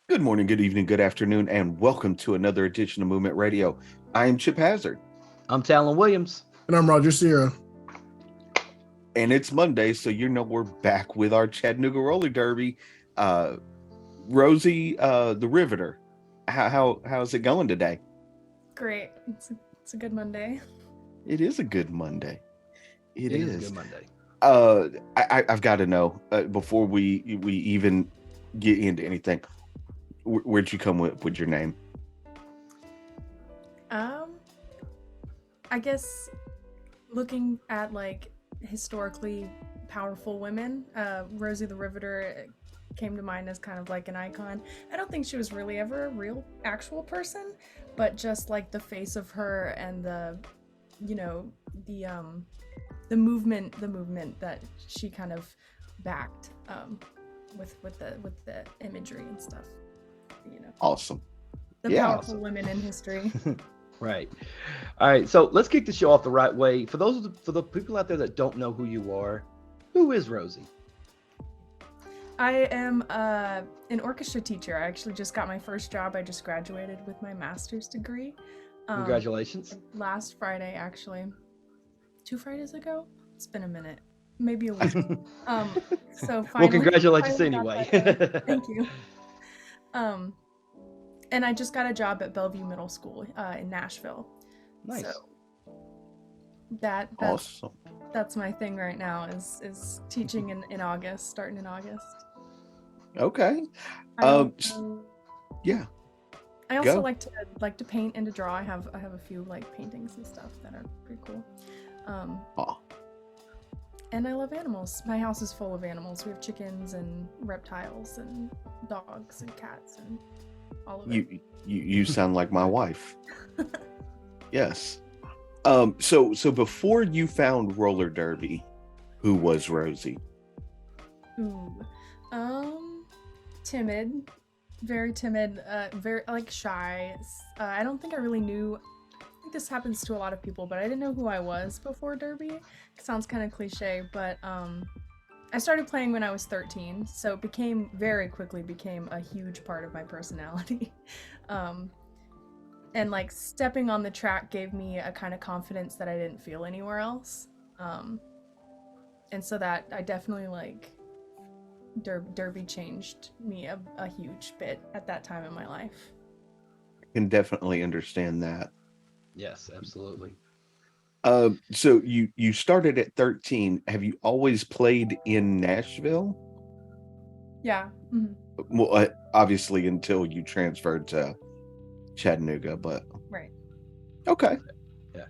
Good morning, good evening, good afternoon, and welcome to another edition of Movement Radio. I am Chip Hazard. I'm Talon Williams. And I'm Roger Sierra. And it's Monday, so we're back with our Chattanooga Roller Derby. Rosie, the Riveter, how's it going today? Great. It's a good Monday. It is a good Monday. It is a good Monday. I've got to know before we even get into anything. Where'd you come with your name? I guess looking at like historically powerful women, Rosie the Riveter came to mind as kind of like an icon. I don't think she was really ever a real actual person, but just like the face of her and the movement that she kind of backed with the imagery and stuff. Awesome. The powerful women in history. Right. All right. So let's kick the show off the right way. For the people out there that don't know who you are, who is Rosie? I am an orchestra teacher. I actually just got my first job. I just graduated with my master's degree. Congratulations. Last Friday, actually. 2 Fridays ago? It's been a minute. Maybe a week. So finally, well, congratulations anyway. Thank you. And I just got a job at Bellevue Middle School in Nashville. Nice. So that's awesome. That's my thing right now is teaching in August, starting in August. Okay. Yeah. I also like to paint and to draw. I have a few like paintings and stuff that are pretty cool. And I love animals. My house is full of animals. We have chickens and reptiles and dogs and cats and all of it. You sound like my wife. Yes. So before you found roller derby, who was Rosie? Timid, very timid, very like shy. I don't think I really knew. I think this happens to a lot of people, but I didn't know who I was before derby. It sounds kind of cliche, but I started playing when I was 13, so it very quickly became a huge part of my personality. And like stepping on the track gave me a kind of confidence that I didn't feel anywhere else. And so that I definitely like derby changed me a huge bit at that time in my life. I can definitely understand that. Yes, absolutely. So you started at 13. Have you always played in Nashville? Yeah. Mm-hmm. Well, obviously until you transferred to Chattanooga, but right. Okay. Yeah.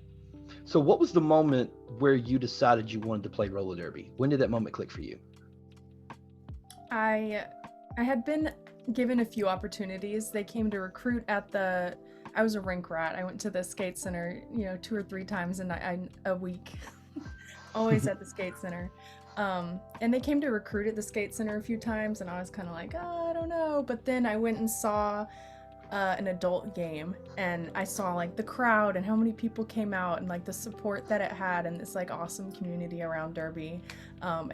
So what was the moment where you decided you wanted to play roller derby? When did that moment click for you? I had been given a few opportunities. They came to recruit I was a rink rat. I went to the skate center, 2 or 3 times a week, always at the skate center. And they came to recruit at the skate center a few times, and I was kind of like, I don't know. But then I went and saw an adult game, and I saw like the crowd and how many people came out and like the support that it had and this like awesome community around derby. And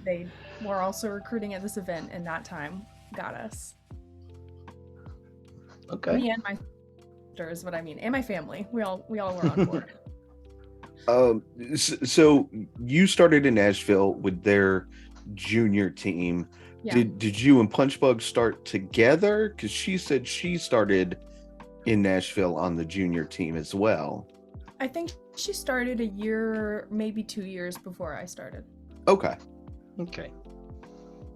they were also recruiting at this event, and that time got us. Okay. Me and my sister is what I mean, and my family. We all were on board. So you started in Nashville with their junior team. Yeah. Did you and Punchbug start together? Because she said she started in Nashville on the junior team as well. I think she started a year, maybe 2 years before I started. Okay.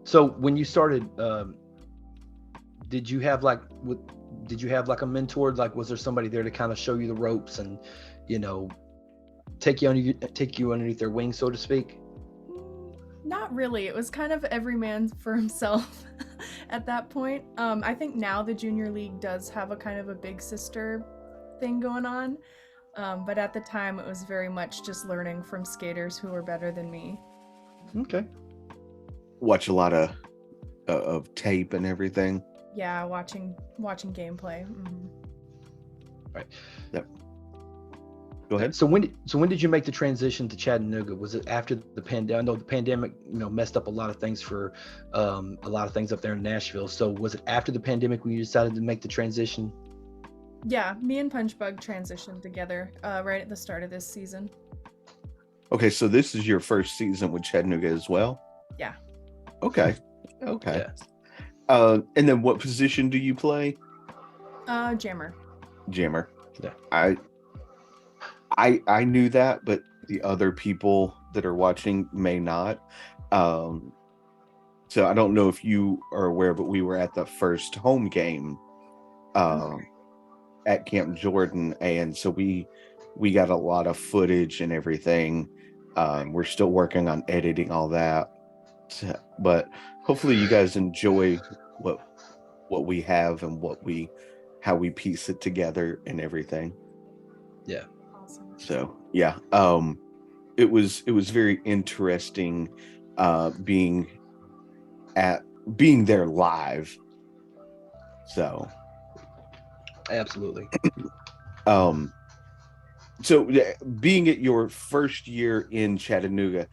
So when you started, did you have like a mentor? Like, was there somebody there to kind of show you the ropes and, take you underneath their wing, so to speak? Not really. It was kind of every man for himself at that point. I think now the junior league does have a kind of a big sister thing going on. But at the time it was very much just learning from skaters who were better than me. Okay. Watch a lot of tape and everything. Yeah, watching gameplay. Mm-hmm. Right. Yep. Go ahead. So when did you make the transition to Chattanooga? Was it after the pandemic? I know the pandemic, messed up a lot of things for a lot of things up there in Nashville. So was it after the pandemic when you decided to make the transition? Yeah, me and Punchbug transitioned together right at the start of this season. Okay, so this is your first season with Chattanooga as well? Yeah. Okay. Yeah. And then what position do you play? Jammer. Jammer. Yeah. I knew that, but the other people that are watching may not. So I don't know if you are aware, but we were at the first home game at Camp Jordan, and so we got a lot of footage and everything. We're still working on editing all that, but hopefully you guys enjoy what we have and how we piece it together and everything. Yeah. Awesome. So yeah, it was very interesting being there live. So absolutely. So being at your first year in Chattanooga,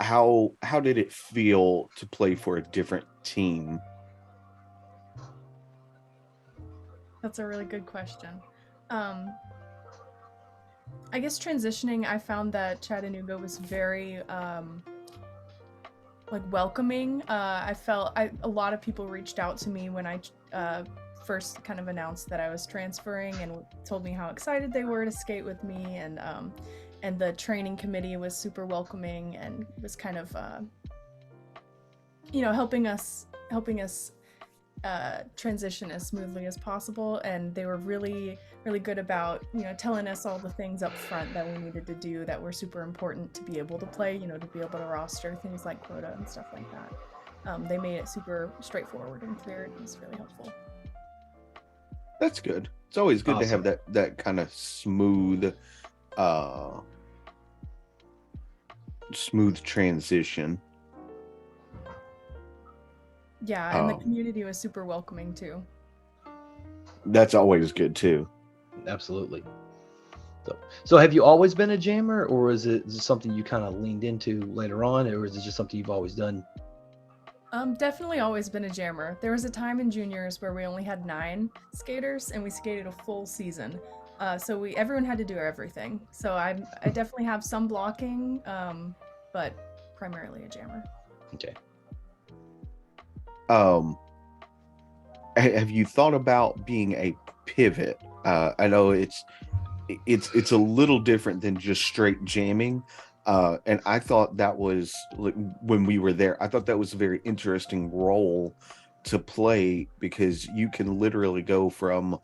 how did it feel to play for a different team? That's a really good question. I guess transitioning, I found that Chattanooga was very welcoming. I felt a lot of people reached out to me when I first kind of announced that I was transferring and told me how excited they were to skate with me, and the training committee was super welcoming and was kind of helping us transition as smoothly as possible. And they were really good about telling us all the things up front that we needed to do that were super important to be able to play, to be able to roster things like quota and stuff like that. They made it super straightforward and clear, and it was really helpful. That's good. It's always good to have that kind of smooth transition. Yeah, and the community was super welcoming too. That's always good too. Absolutely. So have you always been a jammer, or is it something you kind of leaned into later on, or is it just something you've always done? Definitely always been a jammer. There was a time in juniors where we only had 9 skaters and we skated a full season. So everyone had to do everything. So I definitely have some blocking, but primarily a jammer. Okay. Have you thought about being a pivot? I know it's a little different than just straight jamming. And I thought that was, when we were there, I thought that was a very interesting role to play, because you can literally go from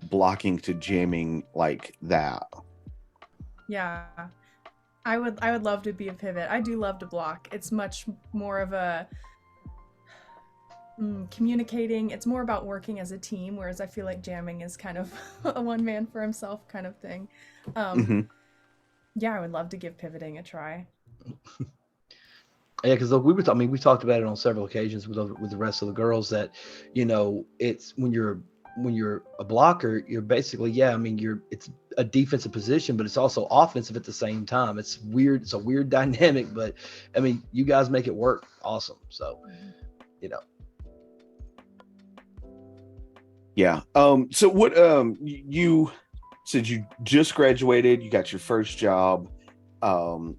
blocking to jamming like that. Yeah, I would love to be a pivot. I do love to block. It's much more of a communicating. It's more about working as a team, whereas I feel like jamming is kind of a one man for himself kind of thing. Yeah, I would love to give pivoting a try. Yeah, because we talked about it on several occasions with the rest of the girls that, it's when you're a blocker, you're basically, it's a defensive position, but it's also offensive at the same time. It's weird. It's a weird dynamic, but you guys make it work awesome. So, Yeah. So what, you said you just graduated, you got your first job. So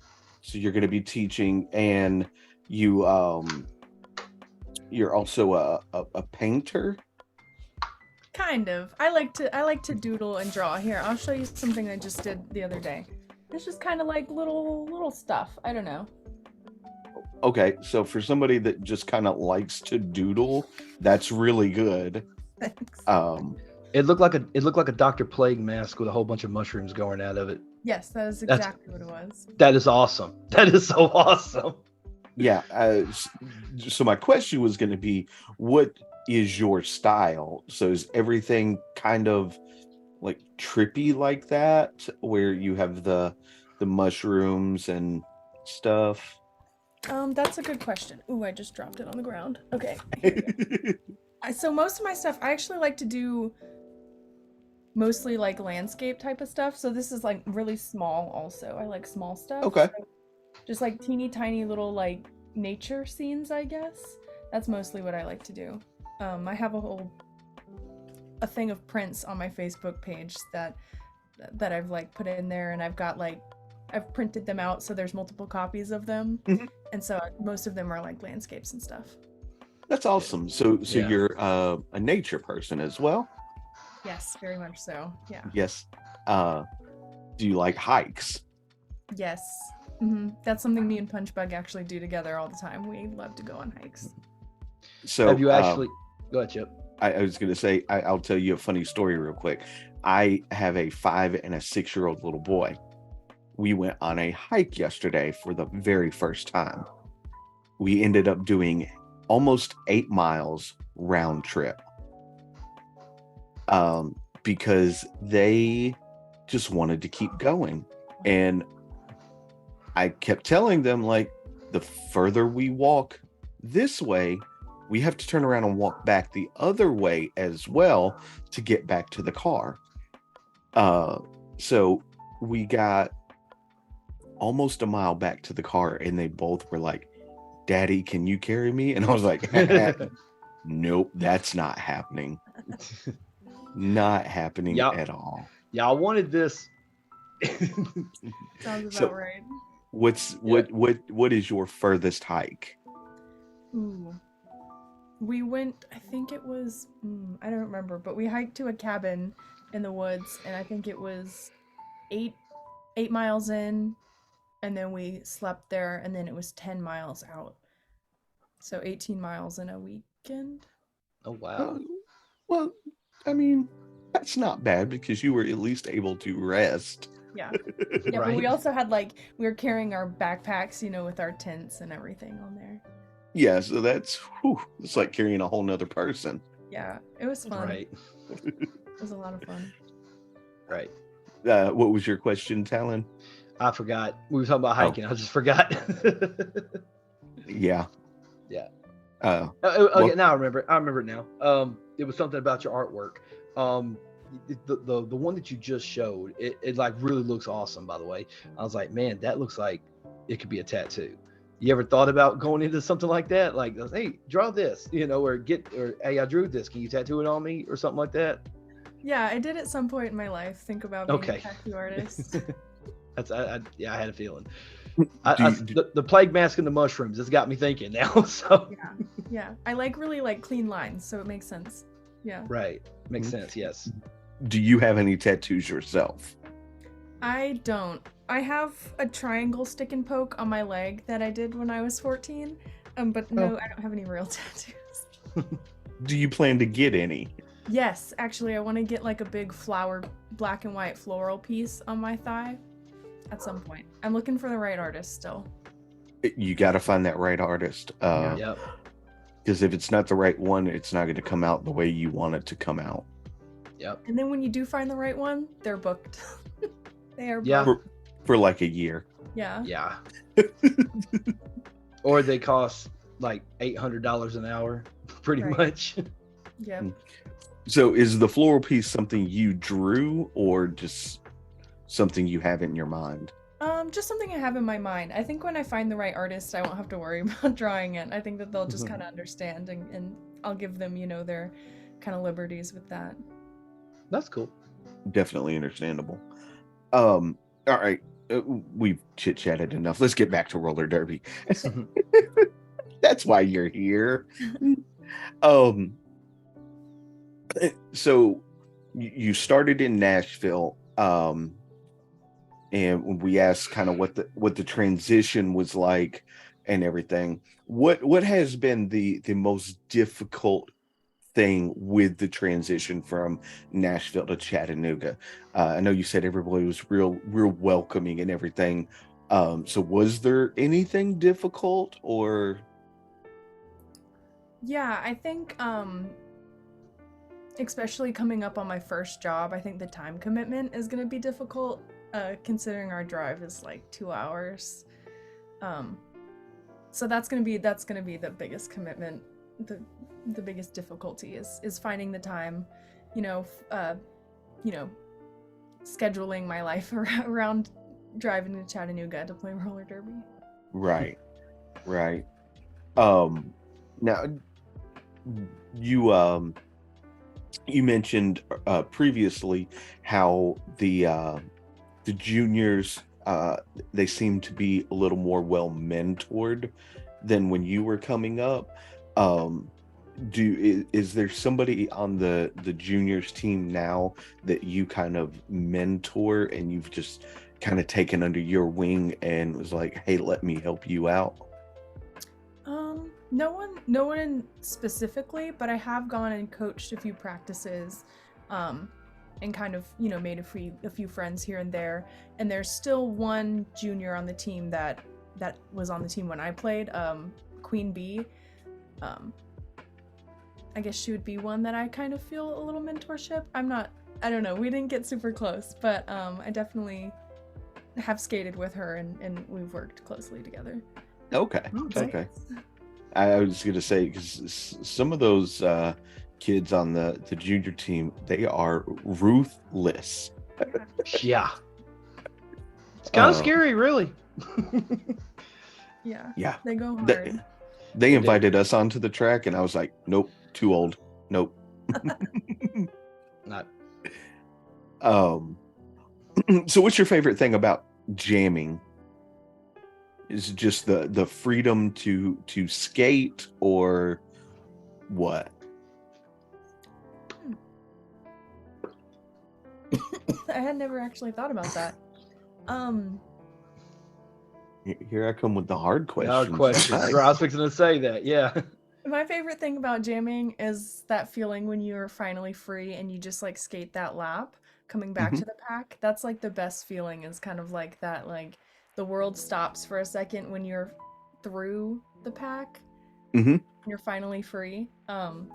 you're going to be teaching, and you're also a painter. Kind of. I like to doodle and draw. Here, I'll show you something I just did the other day. It's just kind of like little stuff. I don't know. Okay, so for somebody that just kind of likes to doodle, that's really good. Thanks. It looked like a Dr. Plague mask with a whole bunch of mushrooms going out of it. Yes, that is exactly what it was. That is awesome. That is so awesome. Yeah. So my question was going to be, what is your style? So is everything kind of like trippy like that, where you have the mushrooms and stuff? That's a good question. Ooh, I just dropped it on the ground. Okay. So most of my stuff, I actually like to do mostly like landscape type of stuff. So this is like really small also. I like small stuff. Okay. So just like teeny tiny little like nature scenes, I guess. That's mostly what I like to do. I have a thing of prints on my Facebook page that I've like put in there, and I've got like I've printed them out so there's multiple copies of them. Mhm. And so most of them are like landscapes and stuff. That's awesome. So Yeah. you're a nature person as well? Yes, very much so. Yeah. Yes. Do you like hikes? Yes. That's something me and Punchbug actually do together all the time. We love to go on hikes. So Have you actually go ahead, Chip? I was going to say, I'll tell you a funny story real quick. I have a 5 and a 6-year-old little boy. We went on a hike yesterday for the very first time. We ended up doing almost 8 miles round trip. Because they just wanted to keep going. And I kept telling them, like, the further we walk this way, we have to turn around and walk back the other way as well to get back to the car. So we got almost a mile back to the car, and they both were like, "Daddy, can you carry me?" And I was like, "Nope, that's not happening. Not happening at all." Y'all wanted this. Sounds about right. What is your furthest hike? Ooh. We went, I think it was, I don't remember, but we hiked to a cabin in the woods, and I think it was 8 miles in, and then we slept there, and then it was 10 miles out. So 18 miles in a weekend. Oh, wow. Well, I mean, that's not bad because you were at least able to rest. Yeah. Yeah, right. But we also had we were carrying our backpacks, with our tents and everything on there. Yeah, so it's like carrying a whole nother person. Yeah, it was fun. Right. It was a lot of fun. Right. What was your question, Talon? I forgot. We were talking about hiking. I just forgot. Yeah. Yeah. Okay, now I remember it now. It was something about your artwork. The one that you just showed, it like really looks awesome, by the way. I was like, man, that looks like it could be a tattoo. You ever thought about going into something like that? Like, hey, draw this, or hey, I drew this. Can you tattoo it on me or something like that? Yeah, I did at some point in my life think about being a tattoo artist. I had a feeling. The plague mask and the mushrooms has got me thinking now. So yeah, I really clean lines, so it makes sense. Yeah. Right, makes sense. Yes. Do you have any tattoos yourself? I don't. I have a triangle stick and poke on my leg that I did when I was 14. But no, I don't have any real tattoos. Do you plan to get any? Yes, actually, I want to get like a big flower, black and white floral piece on my thigh at some point. I'm looking for the right artist still. You got to find that right artist. Yep. Because if it's not the right one, it's not going to come out the way you want it to come out. Yep. And then when you do find the right one, they're booked. They are booked. For like a year. Yeah. Yeah. Or they cost like $800 an hour, pretty much. Yeah. So is the floral piece something you drew or just something you have in your mind? Just something I have in my mind. I think when I find the right artist, I won't have to worry about drawing it. I think that they'll just kind of understand, and I'll give them, their kind of liberties with that. That's cool. Definitely understandable. All right. We've chit-chatted enough. Let's get back to roller derby. That's why you're here. So you started in Nashville, and we asked kind of what the transition was like and everything. What has been the most difficult thing with the transition from Nashville to Chattanooga? I know you said everybody was real welcoming and everything. So was there anything difficult or? Yeah, I think especially coming up on my first job, I think the time commitment is going to be difficult, considering our drive is like 2 hours. So that's going to be the biggest commitment. The biggest difficulty is finding the time. scheduling my life around driving to Chattanooga to play roller derby. Right. Now you mentioned previously how the juniors they seem to be a little more well mentored than when you were coming up. Is there somebody on the juniors team now that you kind of mentor and you've just kind of taken under your wing and was like, hey, let me help you out? No one specifically, but I have gone and coached a few practices, and kind of, made a few friends here and there. And there's still one junior on the team that was on the team when I played, Queen Bee. I guess she would be one that I kind of feel a little mentorship. I don't know. We didn't get super close, but I definitely have skated with her and we've worked closely together. Okay. I was going to say, because some of those kids on the junior team, they are ruthless. Yeah. It's kind of scary, really. Yeah. They go hard. They invited us onto the track, and I was like, nope, too old. Nope. Not. So what's your favorite thing about jamming? Is it just the freedom to skate, or what? I had never actually thought about that. Here I come with the hard questions. Hard questions. I was fixing to say that. Yeah. My favorite thing about jamming is that feeling when you're finally free and you just like skate that lap coming back to the pack. That's like the best feeling, is kind of like that, like the world stops for a second when you're through the pack. Mm-hmm. You're finally free. And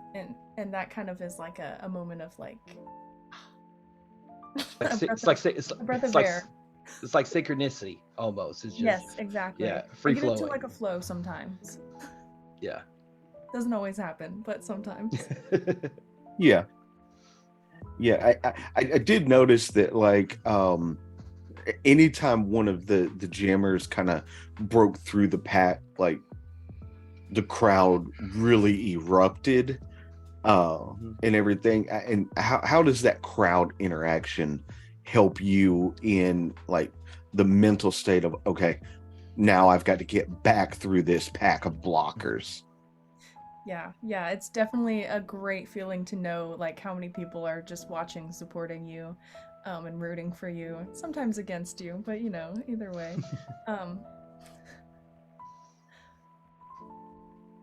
that kind of is like a moment of like it's like synchronicity almost. It's just, yes, exactly. Yeah, free flowing. Into like a flow sometimes. Yeah. Doesn't always happen, but sometimes. Yeah. I did notice that, like, anytime one of the jammers kind of broke through the pack, like the crowd really erupted, and everything. And how does that crowd interaction help you in like the mental state of, okay, now I've got to get back through this pack of blockers? Yeah, it's definitely a great feeling to know like how many people are just watching, supporting you, and rooting for you, sometimes against you, but either way.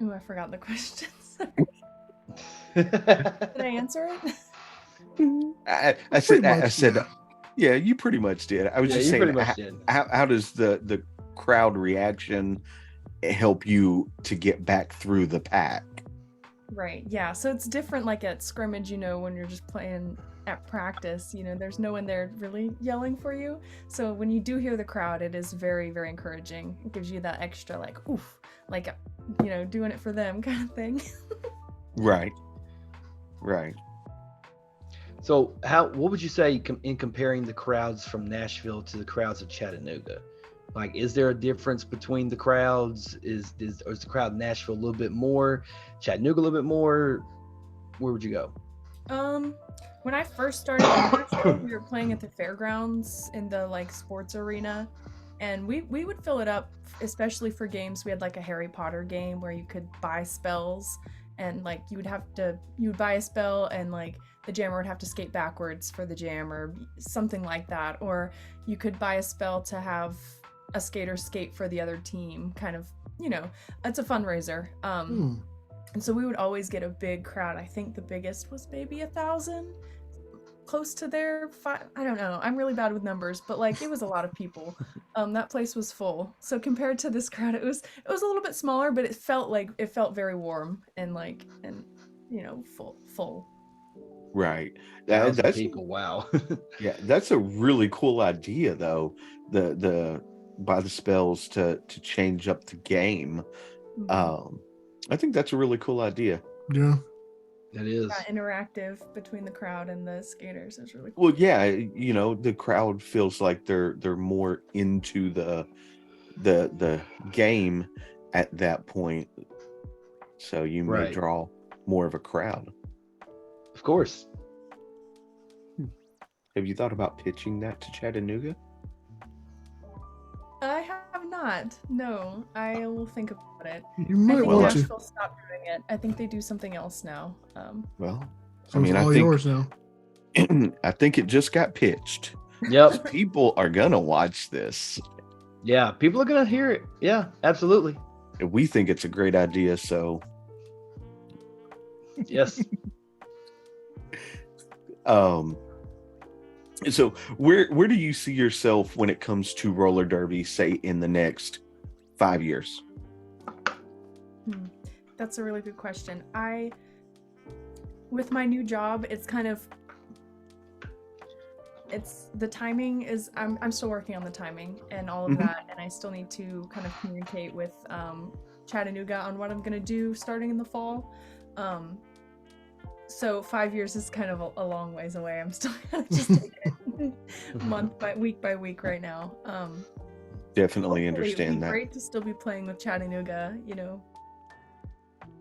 Ooh, I forgot the questions. Did I answer it? I said, yeah, you pretty much did. I was just saying, how does the crowd reaction help you to get back through the pack? Right, yeah. So it's different like at scrimmage, when you're just playing at practice, there's no one there really yelling for you. So when you do hear the crowd, it is very, very encouraging. It gives you that extra like, oof, like, doing it for them kind of thing. Right. So what would you say in comparing the crowds from Nashville to the crowds of Chattanooga? Like, is there a difference between the crowds? Is the crowd in Nashville a little bit more, Chattanooga a little bit more? Where would you go? When I first started in Nashville, we were playing at the fairgrounds in the like sports arena, and we would fill it up, especially for games. We had like a Harry Potter game where you could buy spells, and like you would buy a spell, and like the jammer would have to skate backwards for the jam or something like that, or you could buy a spell to have a skater skate for the other team, kind of, it's a fundraiser. And so we would always get a big crowd. I think the biggest was maybe 1,000, close to their 5. I don't know. I'm really bad with numbers, but like it was a lot of people. That place was full. So compared to this crowd, it was a little bit smaller, but it felt very warm and like, and full. Right. That's people. Wow. Yeah, that's a really cool idea though. The buy the spells to change up the game. I think that's a really cool idea. Yeah. It is. Interactive between the crowd and the skaters is really cool. Well, yeah, the crowd feels like they're more into the game at that point, so you may draw more of a crowd. Of course. Have you thought about pitching that to Chattanooga? I have not. No, I will think about it. You might want to. Nashville stopped doing it. I think they do something else now. Well, so I think yours now. I think it just got pitched. Yep. People are gonna watch this. Yeah, people are gonna hear it. Yeah, absolutely. We think it's a great idea, so yes. So where do you see yourself when it comes to roller derby, say in the next 5 years? That's a really good question. With my new job, the timing is, I'm still working on the timing and all of that, and I still need to kind of communicate with Chattanooga on what I'm going to do starting in the fall. So 5 years is kind of a long ways away. I'm still just taking it week by week right now. Definitely understand it'd be that. Great to still be playing with Chattanooga,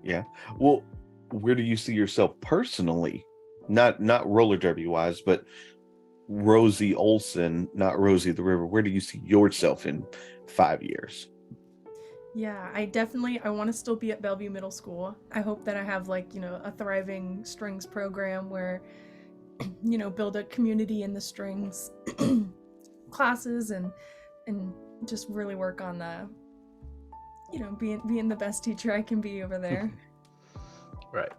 Yeah. Well, where do you see yourself personally? Not roller derby wise, but Rosie Olson, not Rosie the River. Where do you see yourself in 5 years? Yeah, I want to still be at Bellevue Middle School. I hope that I have a thriving strings program where, build a community in the strings classes and just really work on the, being the best teacher I can be over there. Right.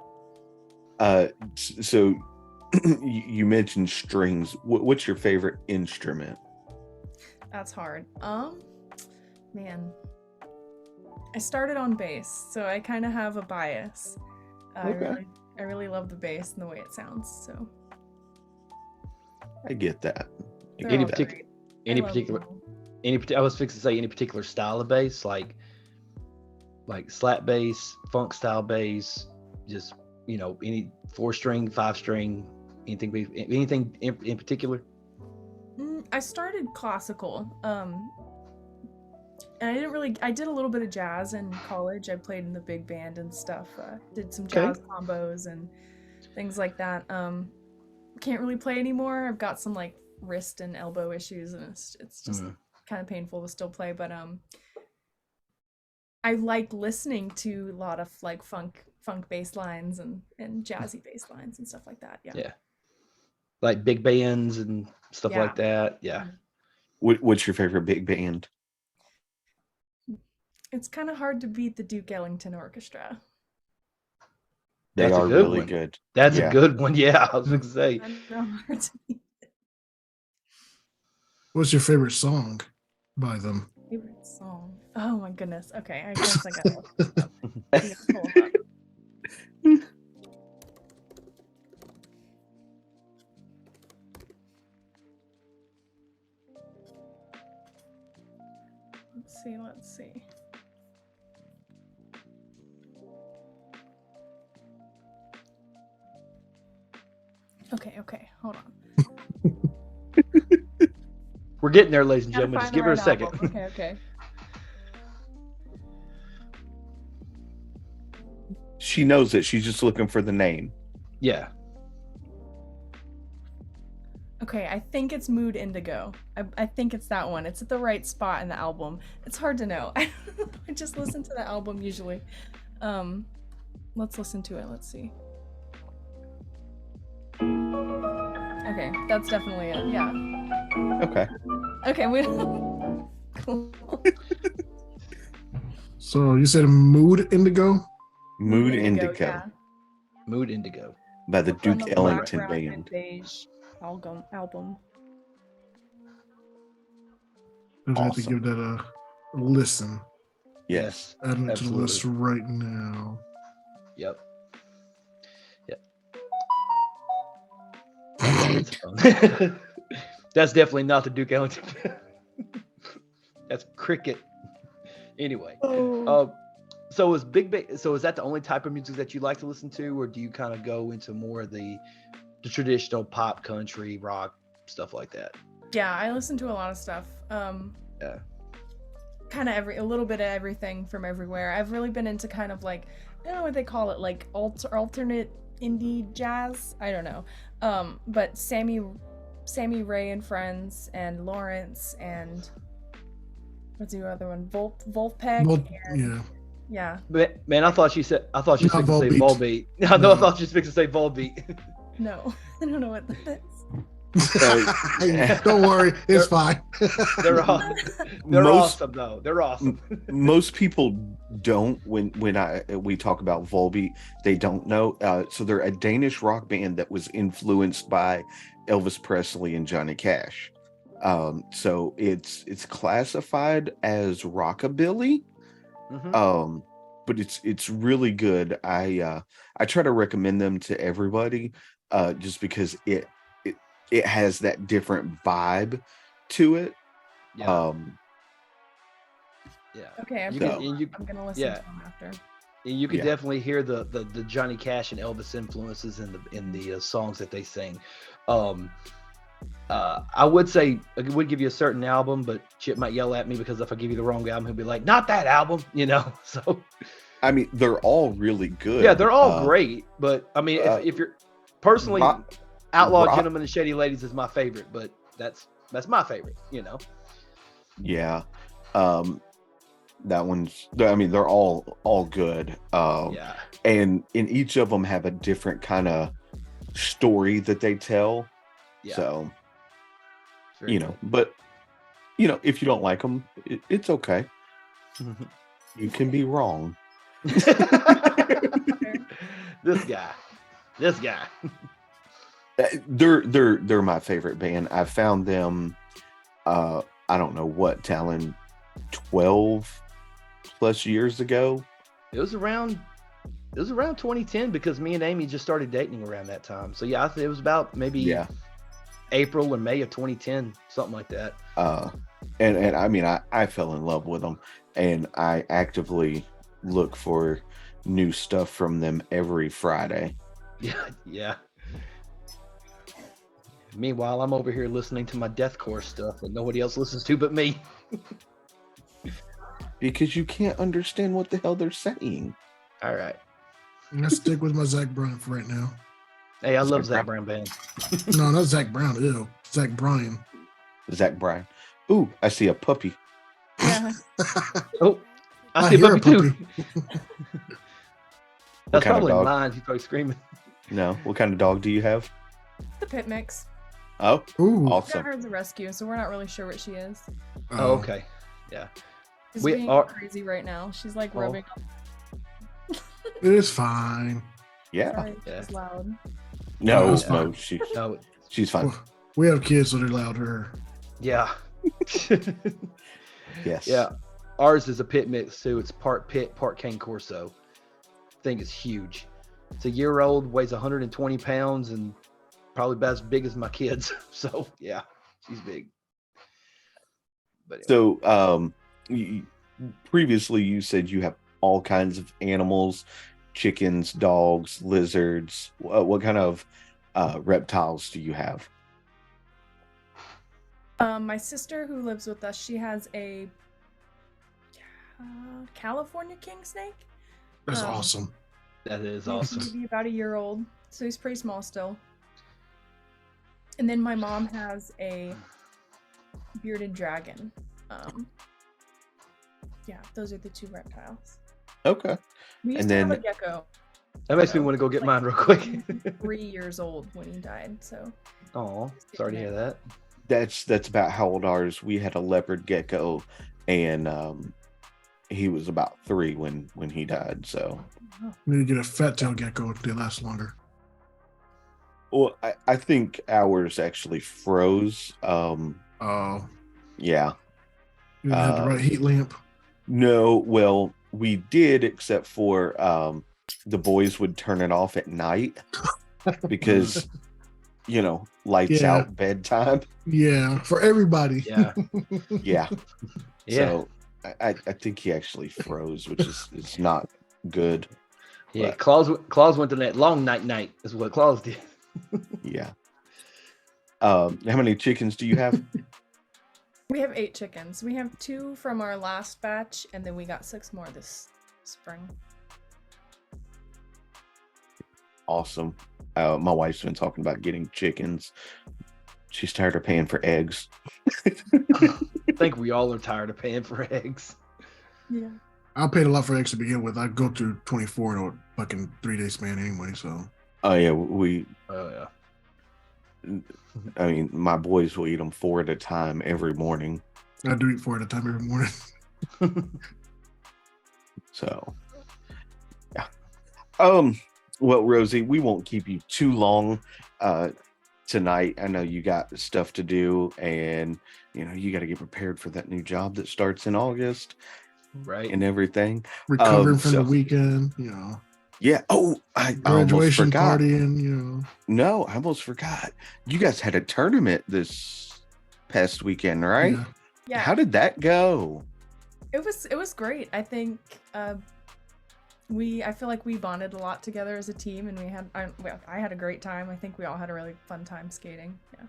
So you mentioned strings. What's your favorite instrument? That's hard. Man. I started on bass, so I kind of have a bias. Okay. I really love the bass and the way it sounds. So I get that. I was fixing to say any particular style of bass, like slap bass, funk style bass, just any 4-string, 5-string, anything in particular. I started classical. And I did a little bit of jazz in college. I played in the big band and stuff. Did some jazz combos and things like that. Can't really play anymore. I've got some wrist and elbow issues, and it's just kind of painful to still play. But I like listening to a lot of funk bass lines and jazzy bass lines and stuff like that. Yeah. Yeah. Like big bands and stuff like that. Yeah. What's your favorite big band? It's kind of hard to beat the Duke Ellington Orchestra. They are really good. That's a good one. Yeah, I was going to say. What's your favorite song by them? Favorite song? Oh my goodness. Okay, I guess I got to pull them up. Let's see. Okay, hold on. We're getting there, ladies and gentlemen. Just give her a second. Okay. She knows it. She's just looking for the name. Yeah. Okay, I think it's Mood Indigo. I think it's that one. It's at the right spot in the album. It's hard to know. I just listen to the album usually. Let's listen to it. Let's see. Okay, that's definitely it. Yeah. Okay, Cool. So you said Mood Indigo? Mood Indigo. Yeah. Mood Indigo. By the Duke Ellington Black, Band. Brown, and Beige album. I'd have to give that a listen. Yes. Adding it to the list right now. Yep. That's definitely not the Duke Ellington. That's cricket. Anyway, So is so is that the only type of music that you like to listen to, or do you kind of go into more of the traditional pop, country, rock, stuff like that? Yeah, I listen to a lot of stuff. Yeah. Kind of a little bit of everything from everywhere. I've really been into kind of like, I don't know what they call it, like alternate indie jazz. I don't know. But Sammy Ray and Friends, and Lawrence, and what's the other one? Wolfpack. Yeah. Man, I thought she was fixing to say Volbeat. I thought she was fixing to say Volbeat. No, I don't know what that is. Don't worry, it's fine. They're awesome though. They're awesome. Most people don't when we talk about Volbeat, they don't know. So they're a Danish rock band that was influenced by Elvis Presley and Johnny Cash. So it's classified as rockabilly. Mm-hmm. But it's really good. I try to recommend them to everybody, just because it has that different vibe to it. Yeah. Okay, I'm gonna listen to them after. And you can definitely hear the Johnny Cash and Elvis influences in the songs that they sing. I would say I would give you a certain album, but Chip might yell at me because if I give you the wrong album, he'll be like, "Not that album," So, I mean, they're all really good. Yeah, they're all great. But I mean, if you're personally, Outlaw Gentlemen and Shady Ladies is my favorite, but that's my favorite. Yeah, that one's. I mean, they're all good. And in each of them have a different kind of story that they tell. Yeah. So. Very good. But if you don't like them, it's okay. You can be wrong. This guy. They're my favorite band. I found them. I don't know what, Talon, 12 plus years ago. It was around 2010 because me and Amy just started dating around that time. So yeah, it was about maybe April or May of 2010, something like that. And I mean, I fell in love with them, and I actively look for new stuff from them every Friday. Yeah. Meanwhile, I'm over here listening to my deathcore stuff that nobody else listens to but me. Because you can't understand what the hell they're saying. All right. I'm gonna stick with my Zach Brown for right now. Hey, I love Zach Brown band. No, not Zach Brown. Ew, Zach Bryan. Zach Bryan. Ooh, I see a puppy. Yeah. Oh, I see a puppy too. That's probably mine. He's probably screaming. No. What kind of dog do you have? The pit mix. Oh, ooh, awesome. We got her as a rescue, so we're not really sure what she is. Oh, okay. Yeah. She's being crazy right now. She's like rubbing up. It's fine. Yeah. Sorry, she's loud. No, she's fine. We have kids, so they're louder. Yeah. Yes. Yeah. Ours is a pit mix too. It's part pit, part cane corso. Thing is huge. It's a year old, weighs 120 pounds, and probably about as big as my kids. So yeah, she's big. But anyway. So previously you said you have all kinds of animals, chickens, dogs, lizards. What kind of reptiles do you have? My sister who lives with us, she has a California king snake. That's awesome. That is awesome. He's maybe about a year old, so he's pretty small still. And then my mom has a bearded dragon. Yeah, those are the two reptiles. Okay. We used to have a gecko. That makes me want to go get mine real quick. 3 years old when he died, so. Oh, sorry to hear that. That's about how old ours. We had a leopard gecko, and he was about 3 when he died. So we need to get a fat tail gecko if they last longer. Well, I think ours actually froze. Oh. Yeah. You didn't have the right heat lamp? No, well, we did, except for the boys would turn it off at night because, lights out bedtime. Yeah, for everybody. Yeah. Yeah. So I think he actually froze, which is not good. Yeah, But, Claus went to that long night is what Claus did. yeah. How many chickens do you have? We have 8 chickens. We have 2 from our last batch, and then we got 6 more this spring. Awesome. My wife's been talking about getting chickens. She's tired of paying for eggs. I think we all are tired of paying for eggs. Yeah. I paid a lot for eggs to begin with. I go through 24 in a fucking 3-day span anyway, so. Oh, yeah. Oh, yeah. I mean, my boys will eat them 4 at a time every morning. I do eat 4 at a time every morning. So, yeah. Well, Rosie, we won't keep you too long tonight. I know you got stuff to do, and you got to get prepared for that new job that starts in August, right? And everything. Recovering from the weekend, Yeah. Oh, I graduation almost forgot. partying, No, I almost forgot. You guys had a tournament this past weekend, right? Yeah. How did that go? It was great. I think I feel like we bonded a lot together as a team, and I had a great time. I think we all had a really fun time skating. Yeah.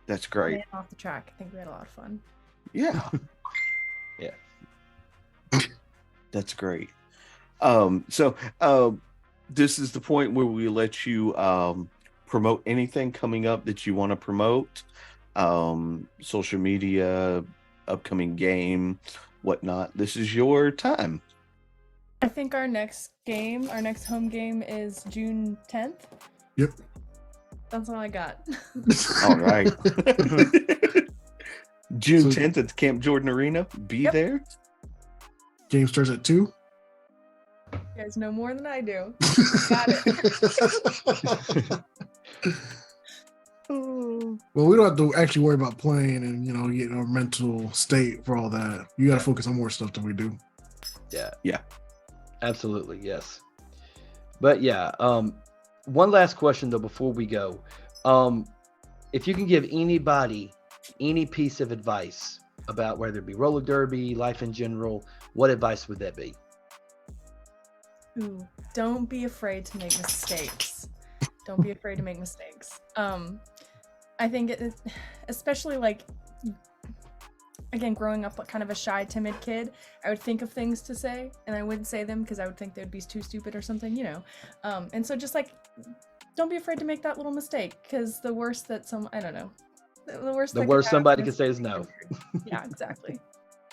That's great. And off the track, I think we had a lot of fun. Yeah. Yeah. That's great. So this is the point where we let you promote anything coming up that you want to promote, social media, upcoming game, whatnot. This is your time. I think our next home game is June 10th. Yep. That's all I got. All right. June 10th at the Camp Jordan Arena. Be there. Game starts at 2. You guys know more than I do. Got it. Well, we don't have to actually worry about playing and getting our mental state for all that. You got to focus on more stuff than we do. Yeah. Absolutely, yes. But yeah, one last question though before we go. If you can give anybody any piece of advice about whether it be roller derby, life in general, what advice would that be? Ooh, don't be afraid to make mistakes. Don't be afraid to make mistakes. I think especially again, growing up kind of a shy, timid kid, I would think of things to say, and I wouldn't say them because I would think they'd be too stupid or something, And so just don't be afraid to make that little mistake, because the worst that the worst somebody could say is no. Yeah, exactly.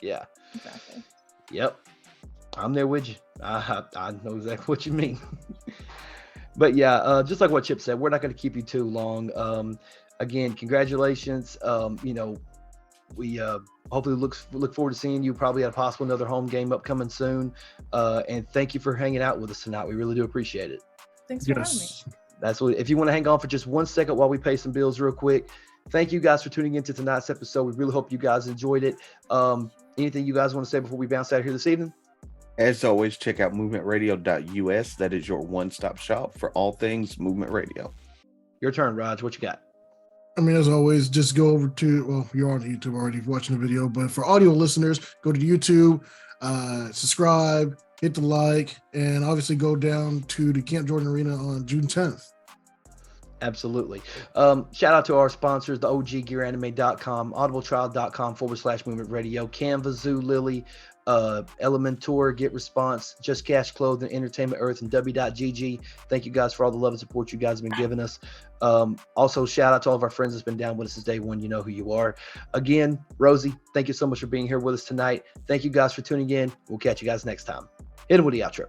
Yeah. Exactly. Yep. I'm there with you. I know exactly what you mean. But yeah, just like what Chip said, we're not going to keep you too long. Again, congratulations. We hopefully look forward to seeing you probably at a possible another home game upcoming soon. And thank you for hanging out with us tonight. We really do appreciate it. Thanks for having me. That's what. If you want to hang on for just 1 second while we pay some bills real quick. Thank you guys for tuning into tonight's episode. We really hope you guys enjoyed it. Anything you guys want to say before we bounce out here this evening? As always, check out movementradio.us. That is your one-stop shop for all things Movement Radio. Your turn, Raj. What you got? As always, just go over to, you're on YouTube already watching the video, but for audio listeners, go to YouTube, subscribe, hit the like, and obviously go down to the Camp Jordan Arena on June 10th. Absolutely. Shout out to our sponsors, the OGGearAnime.com, audibletrial.com/movement radio, Canva, Zoo, Lily, Elementor, GetResponse, Just Cash Clothing, Entertainment Earth, and W.GG. Thank you guys for all the love and support you guys have been giving us. Also, shout out to all of our friends that's been down with us since day one. You know who you are. Again, Rosie, thank you so much for being here with us tonight. Thank you guys for tuning in. We'll catch you guys next time. Hit him with the outro.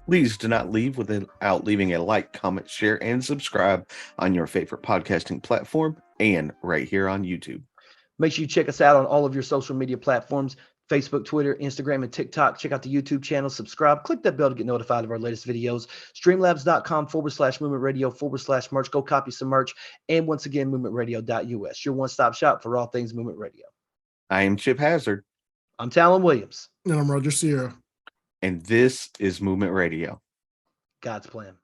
Please do not leave without leaving a like, comment, share, and subscribe on your favorite podcasting platform and right here on YouTube. Make sure you check us out on all of your social media platforms, Facebook, Twitter, Instagram, and TikTok. Check out the YouTube channel, subscribe, click that bell to get notified of our latest videos. Streamlabs.com/movement radio/merch. Go copy some merch. And once again, movementradio.us, your one-stop shop for all things Movement Radio. I am Chip Hazard. I'm Talon Williams. And I'm Roger Sierra. And this is Movement Radio. God's plan.